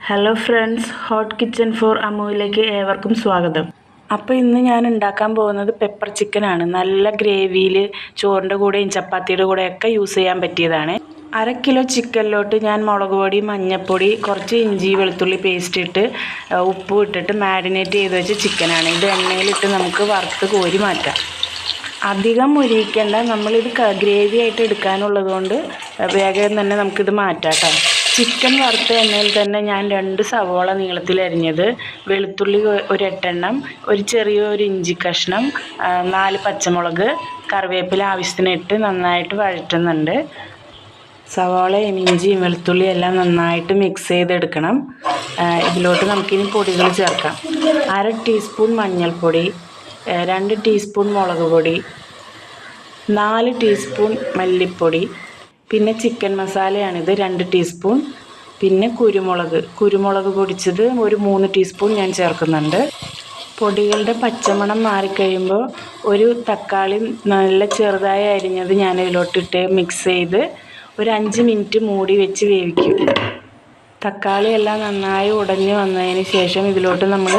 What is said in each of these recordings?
Hello friends, hot kitchen for അമ്മുവിലേക്ക് ഏവർക്കും സ്വാഗതം. അപ്പോൾ ഇന്ന് ഞാൻ ഉണ്ടാക്കാൻ പോകുന്നത് പെപ്പർ ചിക്കനാണ്. നല്ല ഗ്രേവിയിൽ ചോറിൻ്റെ കൂടെയും ചപ്പാത്തിയുടെ കൂടെയൊക്കെ യൂസ് ചെയ്യാൻ പറ്റിയതാണ്. 1/2 കിലോ ചിക്കനിലോട്ട് ഞാൻ മുളക് പൊടി, മഞ്ഞൾപ്പൊടി, കുറച്ച് ഇഞ്ചി വെളുത്തുള്ളി പേസ്റ്റ് ഇട്ട് ഉപ്പും ഇട്ടിട്ട് മാരിനേറ്റ് ചെയ്ത് വെച്ച ചിക്കനാണ്. ഇത് എണ്ണയിലിട്ട് നമുക്ക് വറുത്ത് കോരി മാറ്റാം. അധികം മുരിയിക്കേണ്ട, നമ്മളിത് ഗ്രേവി ആയിട്ട് എടുക്കാനുള്ളത് കൊണ്ട് വേഗം തന്നെ നമുക്കിത് മാറ്റാം കേട്ടോ. ചിക്കൻ വറുത്ത എണ്ണയിൽ തന്നെ ഞാൻ 2 സവോള നീളത്തിൽ അരിഞ്ഞത്, വെളുത്തുള്ളി ഒരു 8 എണ്ണം, ഒരു ചെറിയൊരു ഇഞ്ചി കഷ്ണം, 4 പച്ചമുളക്, കറിവേപ്പില ആവശ്യത്തിന് ഇട്ട് നന്നായിട്ട് വഴറ്റുന്നുണ്ട്. സവോളയും ഇഞ്ചിയും വെളുത്തുള്ളിയും എല്ലാം നന്നായിട്ട് മിക്സ് ചെയ്തെടുക്കണം. ഇതിലോട്ട് നമുക്കിനി പൊടികൾ ചേർക്കാം. 1/2 ടീസ്പൂൺ മഞ്ഞൾപ്പൊടി, 2 ടീസ്പൂൺ മുളക് പൊടി, 4 ടീസ്പൂൺ മല്ലിപ്പൊടി, പിന്നെ ചിക്കൻ മസാലയാണിത് 2 ടീസ്പൂൺ, പിന്നെ കുരുമുളക് പൊടിച്ചത് ഒരു 3 ടീസ്പൂൺ ഞാൻ ചേർക്കുന്നുണ്ട്. പൊടികളുടെ പച്ചമണം മാറിക്കഴിയുമ്പോൾ ഒരു തക്കാളി നല്ല ചെറുതായി അരിഞ്ഞത് ഞാൻ ഇതിലോട്ടിട്ട് മിക്സ് ചെയ്ത് ഒരു 5 മിനിറ്റ് മൂടി വെച്ച് വേവിക്കും. തക്കാളി എല്ലാം നന്നായി ഉടഞ്ഞ് വന്നതിന് ശേഷം ഇതിലോട്ട് നമ്മൾ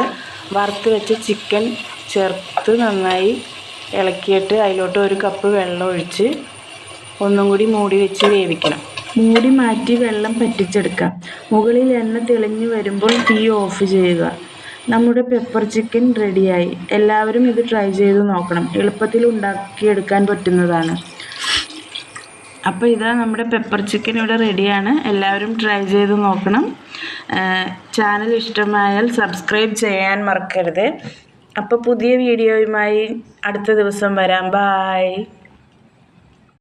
വറുത്ത് വെച്ച ചിക്കൻ ചേർത്ത് നന്നായി ഇളക്കിയിട്ട് അതിലോട്ട് 1 കപ്പ് വെള്ളം ഒഴിച്ച് ഒന്നും കൂടി മൂടി വെച്ച് വേവിക്കണം. മൂടി മാറ്റി വെള്ളം പറ്റിച്ചെടുക്കാം. മുകളിൽ എണ്ണ തെളിഞ്ഞ് വരുമ്പോൾ തീ ഓഫ് ചെയ്യുക. നമ്മുടെ പെപ്പർ ചിക്കൻ റെഡിയായി. എല്ലാവരും ഇത് ട്രൈ ചെയ്ത് നോക്കണം. എളുപ്പത്തിൽ ഉണ്ടാക്കിയെടുക്കാൻ പറ്റുന്നതാണ്. അപ്പോൾ ഇതാ നമ്മുടെ പെപ്പർ ചിക്കൻ ഇവിടെ റെഡിയാണ്. എല്ലാവരും ട്രൈ ചെയ്ത് നോക്കണം. ചാനൽ ഇഷ്ടമായാൽ സബ്സ്ക്രൈബ് ചെയ്യാൻ മറക്കരുത്. അപ്പോൾ പുതിയ വീഡിയോയുമായി അടുത്ത ദിവസം വരാം. ബായ്.